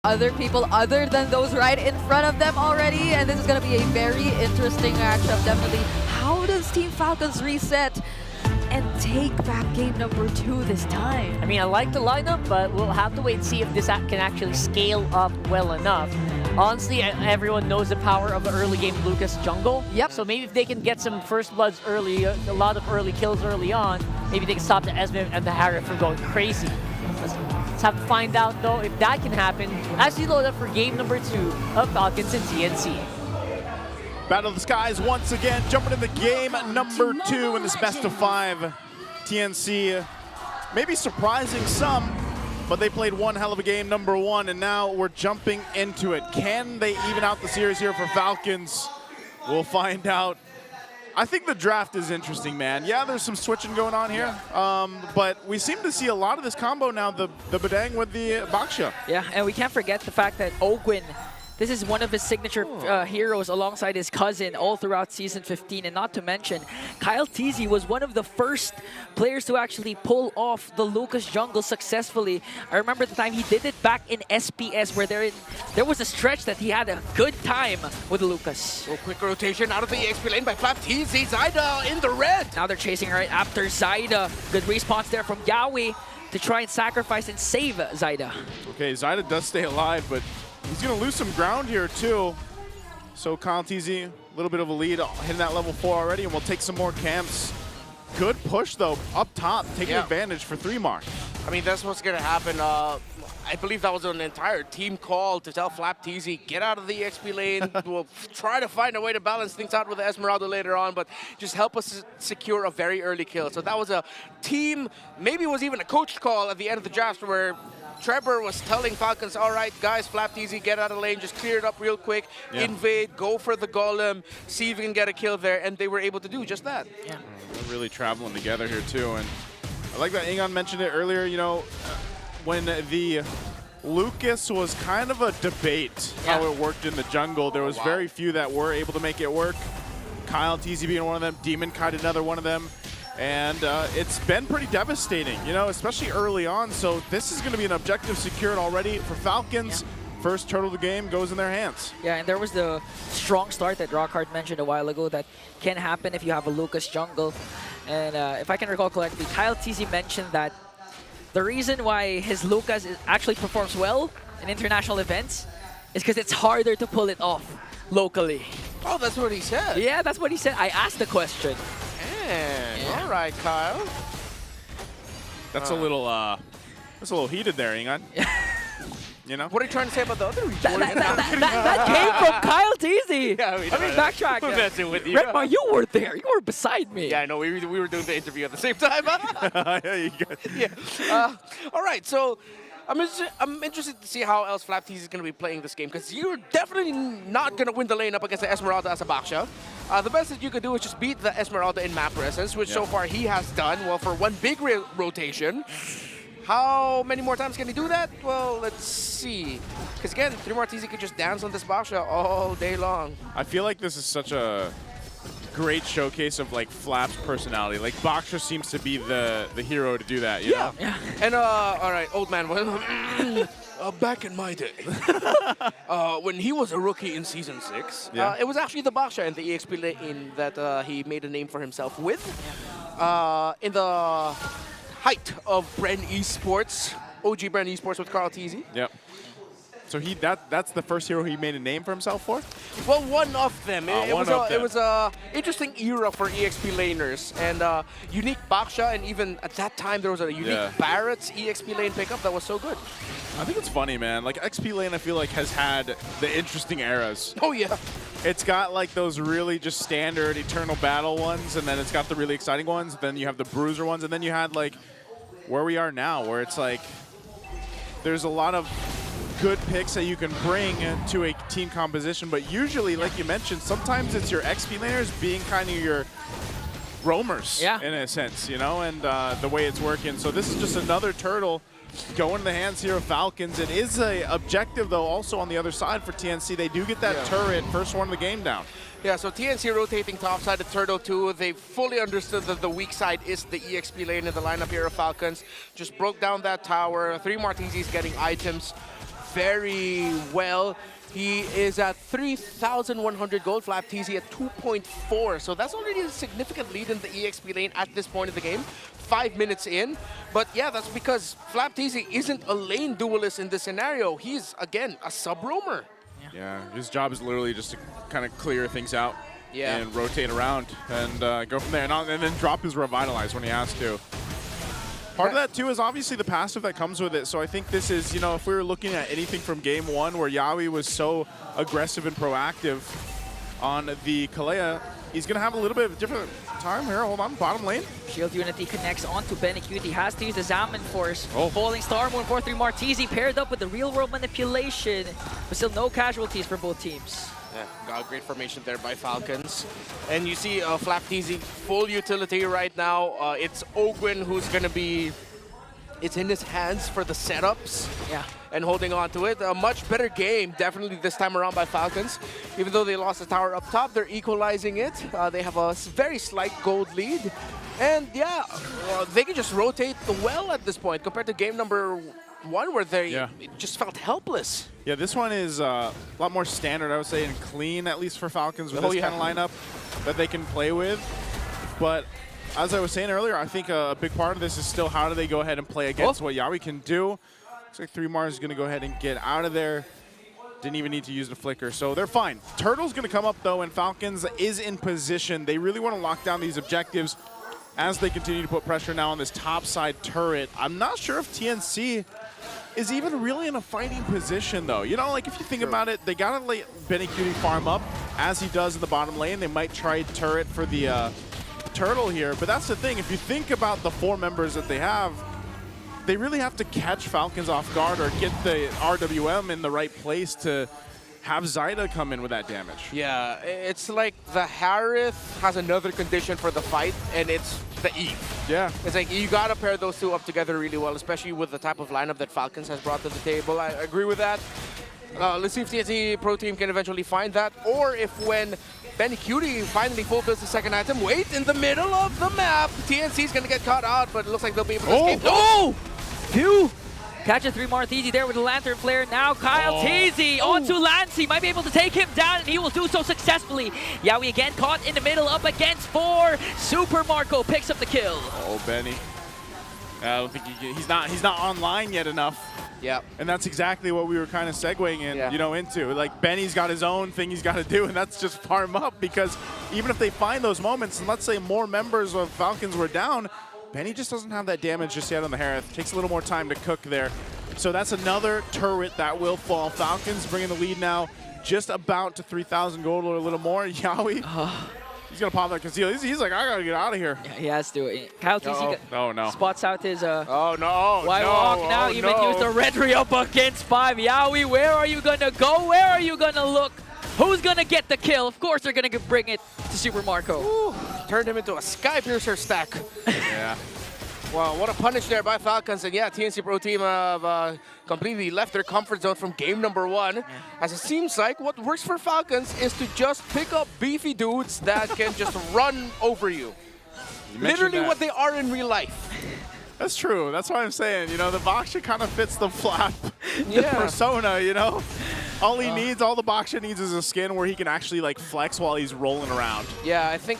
other people other than those right in front of them already. And this is going to be a very interesting matchup, definitely. How does Team Falcons reset and take back game number 2 this time? I mean, I like the lineup, but we'll have to wait and see if this can actually scale up well enough. Honestly, everyone knows the power of the early game Lucas jungle. Yep. So maybe if they can get some first bloods early, a lot of early kills early on, maybe they can stop the SOSMED and the Harriet from going crazy. Let's have to find out, though, if that can happen as we load up for game number 2 of Falcons and TNC. Battle of the Skies once again, jumping into game number 2 in this best of 5. TNC, maybe surprising some, but they played one hell of a game, number 1, and now we're jumping into it. Can they even out the series here for Falcons? We'll find out. I think the draft is interesting, man. Yeah, there's some switching going on here, but we seem to see a lot of this combo now, the Badang with the Baksha. Yeah, and we can't forget the fact that Ogwin, this is one of his signature heroes alongside his cousin all throughout Season 15. And not to mention, Kyle TZ was one of the first players to actually pull off the Lucas jungle successfully. I remember the time he did it back in SPS where there was a stretch that he had a good time with Lucas. So quick rotation out of the EXP lane by Flap TZ. Zyda in the red. Now they're chasing right after Zyda. Good response there from Yawi to try and sacrifice and save Zyda. Okay, Zyda does stay alive, but he's going to lose some ground here, too. So Kyle TZ, a little bit of a lead, hitting that level 4 already, and we'll take some more camps. Good push, though, up top, taking advantage for 3 mark. I mean, that's what's going to happen. I believe that was an entire team call to tell Flap TZ, get out of the EXP lane. We'll try to find a way to balance things out with the Esmeralda later on, but just help us secure a very early kill. So that was a team, maybe it was even a coach call at the end of the draft where Trevor was telling Falcons, all right, guys, Flap TZ, get out of the lane, just clear it up real quick, invade, go for the golem, see if you can get a kill there, and they were able to do just that. Yeah. They're really traveling together here, too. And I like that Ingon mentioned it earlier, you know, when the Lucas was kind of a debate how it worked in the jungle. There was very few that were able to make it work. Kyle TZ being one of them, Demon Kite another one of them. And it's been pretty devastating, you know, especially early on. So this is going to be an objective secured already for Falcons. First turtle of the game goes in their hands. Yeah, and there was the strong start that Rockhard mentioned a while ago that can happen if you have a Lucas jungle. And if I can recall correctly, Kyle TZ mentioned that the reason why his Lucas actually performs well in international events is because it's harder to pull it off locally. Oh, that's what he said? Yeah, that's what he said. I asked the question. All right, Kyle. That's a little heated there, Ingon. You know? What are you trying to say about the other region? That came from Kyle TZ. Yeah, I mean, backtrack. We're messing with you. Redmar, you were there. You were beside me. Yeah, I know. We were doing the interview at the same time. Yeah, you got Yeah. All right, so I'm interested to see how else Flap TZ is going to be playing this game, because you're definitely not going to win the lane up against the Esmeralda as a Baksha. The best that you could do is just beat the Esmeralda in map presence, which so far he has done. Well, for one big rotation. How many more times can he do that? Well, let's see. Because again, 3 more TZ could just dance on this Baksha all day long. I feel like this is such a great showcase of like Flap's personality. Like Baksha seems to be the hero to do that, you know? Yeah. And all right, old man, back in my day, when he was a rookie in Season 6, it was actually the Baksha and the EXP lane that he made a name for himself with. In the height of Bren Esports, OG Bren Esports with Carl TZ. Yep. So that's the first hero he made a name for himself for? Well, one of them. It was a interesting era for EXP laners, and unique Baksha, and even at that time there was a unique Barrett's EXP lane pickup that was so good. I think it's funny, man. Like XP lane, I feel like has had the interesting eras. Oh yeah. It's got like those really just standard Eternal Battle ones, and then it's got the really exciting ones. Then you have the Bruiser ones, and then you had like where we are now, where it's like there's a lot of good picks that you can bring to a team composition, but usually, like you mentioned, sometimes it's your XP laners being kind of your roamers in a sense, you know, and the way it's working. So this is just another turtle going in the hands here of Falcons. It is a objective, though, also on the other side for TNC. They do get that turret, first one of the game down. Yeah, so TNC rotating topside of Turtle 2. They fully understood that the weak side is the EXP lane in the lineup here of Falcons. Just broke down that tower. 3 more TZs getting items. very well. He is at 3,100 gold, Flap TZ at 2.4. So that's already a significant lead in the EXP lane at this point of the game. 5 minutes in. But yeah, that's because Flap TZ isn't a lane duelist in this scenario. He's, again, a sub-roamer. Yeah, his job is literally just to kind of clear things out and rotate around and go from there. And then drop his Revitalize when he has to. Part of that, too, is obviously the passive that comes with it. So I think this is, you know, if we were looking at anything from game one where Yawi was so aggressive and proactive on the Kalea, he's going to have a little bit of a different time here. Hold on, bottom lane. Shield Unity connects onto Benecute. He has to use the Zaman Force. Falling Star Moon 4-3 Martizi paired up with the real world manipulation. But still no casualties for both teams. Yeah, got a great formation there by Falcons. And you see Flap TZ full utility right now. It's Ogwin who's going to be... It's in his hands for the setups. Yeah. And holding on to it. A much better game, definitely this time around by Falcons. Even though they lost the tower up top, they're equalizing it. They have a very slight gold lead. And yeah, they can just rotate the well at this point compared to game number one where they just felt helpless. Yeah, this one is a lot more standard, I would say, and clean, at least for Falcons, with this kind of lineup that they can play with. But as I was saying earlier, I think a big part of this is still how do they go ahead and play against what Yawi can do. Looks like 3 Mars is going to go ahead and get out of there. Didn't even need to use the flicker, so they're fine. Turtle's going to come up, though, and Falcons is in position. They really want to lock down these objectives as they continue to put pressure now on this top side turret. I'm not sure if TNC is even really in a fighting position, though. You know, like, if you think about it, they got to let Benecute farm up, as he does in the bottom lane. They might try turret for the turtle here, but that's the thing. If you think about the 4 members that they have, they really have to catch Falcons off guard or get the RWM in the right place to have Zyda come in with that damage. Yeah, it's like the Harith has another condition for the fight, and it's the Eve. Yeah. It's like you got to pair those two up together really well, especially with the type of lineup that Falcons has brought to the table. I agree with that. Let's see if TNC Pro Team can eventually find that, or if when Benecute finally fulfills the second item, wait, in the middle of the map, TNC is going to get caught out, but it looks like they'll be able to escape. Oh! Phew! Catches 3 Martizi there with the Lantern Flare. Now Kyle TZ onto Lancey. Might be able to take him down, and he will do so successfully. Yawi again caught in the middle, up against 4. Super Marco picks up the kill. Oh, Benny. I don't think he's not online yet enough. Yeah. And that's exactly what we were kind of segueing in, you know, into. Like, Benny's got his own thing he's got to do, and that's just farm up, because even if they find those moments, and let's say more members of Falcons were down, Benny just doesn't have that damage just yet on the Harith. Takes a little more time to cook there. So that's another turret that will fall. Falcons bringing the lead now just about to 3,000 gold or a little more. Yawi, he's going to pop that conceal. He's like, I got to get out of here. Yeah, he has to. Kyle TZ spots out his oh, no. walk now. Even used the red re-up against 5. Yawi, where are you going to go? Where are you going to look? Who's going to get the kill? Of course, they're going to bring it to Super Marco. Ooh, turned him into a Sky Piercer stack. Yeah. Well, what a punish there by Falcons. And yeah, TNC Pro Team have completely left their comfort zone from game number 1. As it seems like what works for Falcons is to just pick up beefy dudes that can just run over you. Literally what they are in real life. That's true. That's what I'm saying. You know, the Baksha kind of fits the Flap persona, you know? All he needs, all the Baksha needs is a skin where he can actually, like, flex while he's rolling around. Yeah, I think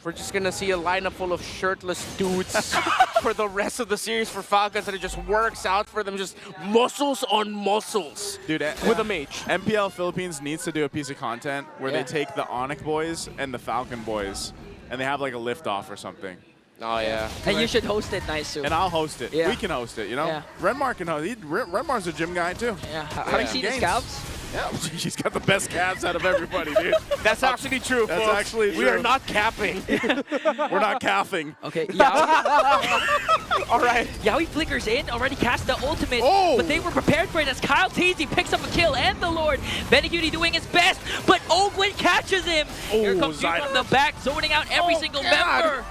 we're just going to see a lineup full of shirtless dudes for the rest of the series for Falcons, and it just works out for them, just muscles on muscles. Dude, with a mage. MPL Philippines needs to do a piece of content where they take the Onyx boys and the Falcon boys, and they have, like, a lift-off or something. Oh, yeah. And you should host it nice, too. And I'll host it. Yeah. We can host it, you know? Yeah. Renmar can host it. Renmar's a gym guy, too. Yeah. How do you see the scalps? Yeah, he's got the best calves out of everybody, dude. That's actually true, That's folks. actually true. We are not capping. We're not calving. Okay, Yawi. All right. Yawi flickers in, already cast the ultimate, but they were prepared for it as Kyle TZ picks up a kill, and the Lord. Benecute doing his best, but Ogwin catches him. Here comes Zyda from the back, zoning out every single member.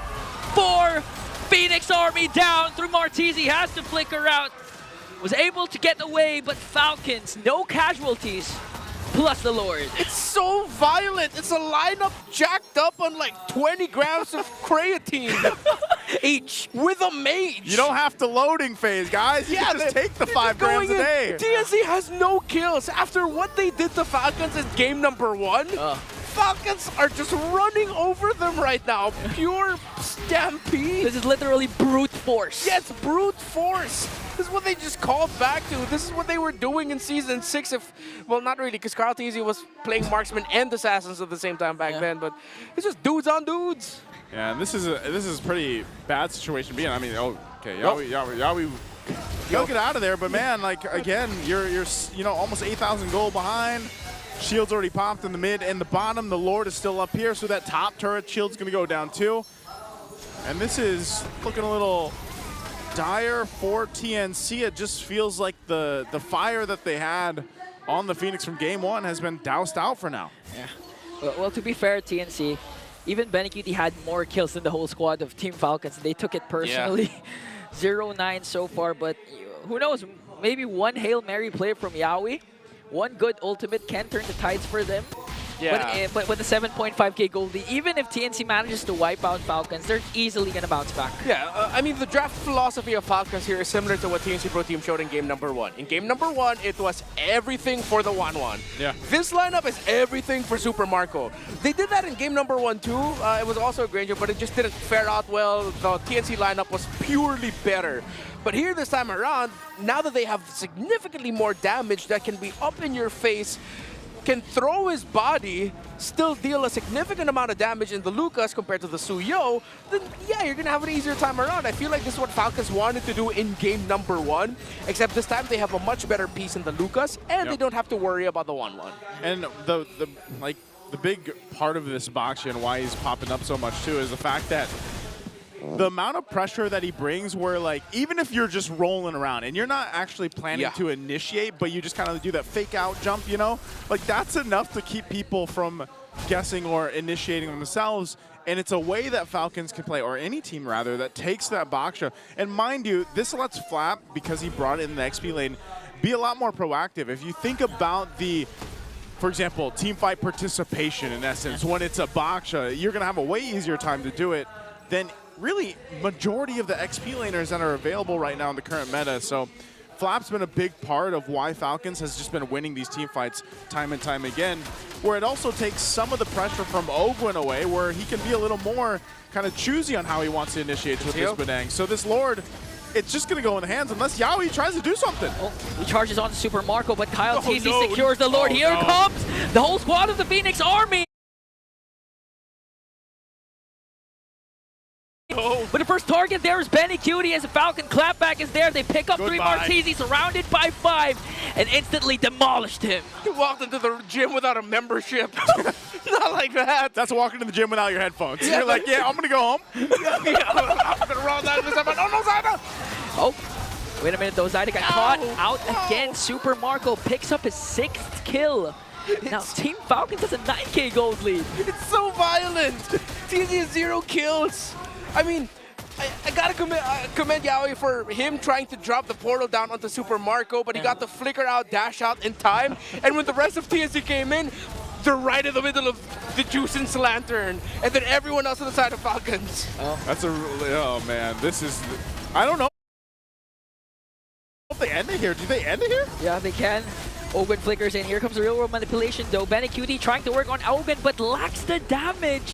4 Phoenix Army down through Martizi, has to flicker out. Was able to get away, but Falcons, no casualties, plus the Lord. It's so violent. It's a lineup jacked up on like 20 grams of creatine. Each. with a mage. You don't have to loading phase, guys. You can just take the 5 grams a day. TNC has no kills. After what they did to Falcons in game number 1, Falcons are just running over them right now. Pure stampede. This is literally brute force. Yes, brute force. This is what they just called back to. This is what they were doing in Season 6. Well, not really, because Carl TZ was playing Marksman and Assassins at the same time back then, but it's just dudes on dudes. Yeah, and this is a pretty bad situation to be in. I mean, okay, Yawi, you'll get out of there, but man, like again, you're almost 8,000 gold behind. Shield's already popped in the mid and the bottom. The Lord is still up here, so that top turret shield's gonna go down too. And this is looking a little dire for TNC. It just feels like the fire that they had on the Phoenix from game 1 has been doused out for now. Yeah. Well, to be fair, TNC, even Benecutie had more kills than the whole squad of Team Falcons. They took it personally. 0-9 so far, but who knows? Maybe one Hail Mary play from Yawi. One good ultimate can turn the tides for them. Yeah. But with the 7.5k gold lead, even if TNC manages to wipe out Falcons, they're easily going to bounce back. Yeah, I mean, the draft philosophy of Falcons here is similar to what TNC Pro Team showed in game number 1. In game number 1, it was everything for the 1-1. Yeah. This lineup is everything for Super Marco. They did that in game number 1 too. It was also a Granger, but it just didn't fare out well. The TNC lineup was purely better. But here this time around, now that they have significantly more damage that can be up in your face, can throw his body, still deal a significant amount of damage in the Lucas compared to the Suyo, then yeah, you're gonna have an easier time around. I feel like this is what Falcons wanted to do in game number 1, except this time they have a much better piece in the Lucas, and they don't have to worry about the 1-1. And the big part of this box and why he's popping up so much too is the fact that the amount of pressure that he brings, where like even if you're just rolling around and you're not actually planning to initiate, but you just kind of do that fake out jump, you know, like that's enough to keep people from guessing or initiating themselves. And it's a way that Falcons can play, or any team rather, that takes that box. And mind you, this lets Flap, because he brought it in the XP lane, be a lot more proactive. If you think about the, for example, team fight participation in essence, when it's a Baksha, you're going to have a way easier time to do it than really majority of the XP laners that are available right now in the current meta. So Flap's been a big part of why Falcons has just been winning these team fights time and time again, where it also takes some of the pressure from Ogwin away, where he can be a little more kind of choosy on how he wants to initiate with this Badang. So this Lord, it's just going to go in the hands unless Yawi tries to do something. Oh, he charges on Super Marco, but Kyle TZ secures the Lord. Here comes the whole squad of the Phoenix Army. But the first target there is Benecutie as a Falcon clapback is there. They pick up 3 Martizzi, surrounded by 5, and instantly demolished him. He walked into the gym without a membership. Not like that. That's walking to the gym without your headphones. You're like, yeah, I'm going to go home. I'm going to roll that. Oh, wait a minute though. Zyda got caught out again. Super Marco picks up his 6th kill. Now Team Falcons has a 9k gold lead. It's so violent. TZ has 0 kills. I mean, I gotta commend Yaoi for him trying to drop the portal down onto Super Marco, but he got the flicker out, dash out in time. And when the rest of TNC came in, they're right in the middle of the Juicens Lantern, and then everyone else on the side of Falcons. That's a really, oh man, this is, I don't know if they end it here. Do they end it here? Yeah, they can. Ogun flickers in. Here comes the real world manipulation though. Benecutie trying to work on Ogun, but lacks the damage.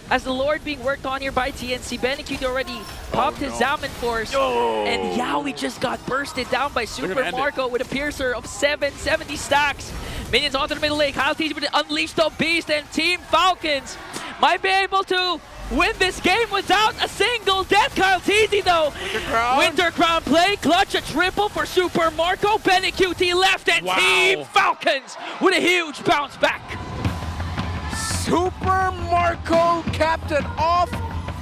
As the Lord being worked on here by TNC, Benecutie already popped his Zaman Force, and Yaoi just got bursted down by Super Marco with a Piercer of 770 stacks. Minions onto the middle lane. Kyle TZ with Unleash the Beast, and Team Falcons might be able to win this game without a single death. Kyle TZ though, Winter Crown play, clutch a triple for Super Marco. Benecutie left, and Team Falcons with a huge bounce back. Super Marco capped it off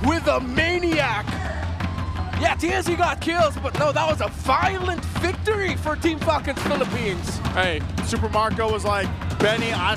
with a maniac. Yeah, TNC got kills, but no, that was a violent victory for Team Falcons Philippines. Hey, Super Marco was like, Benny, I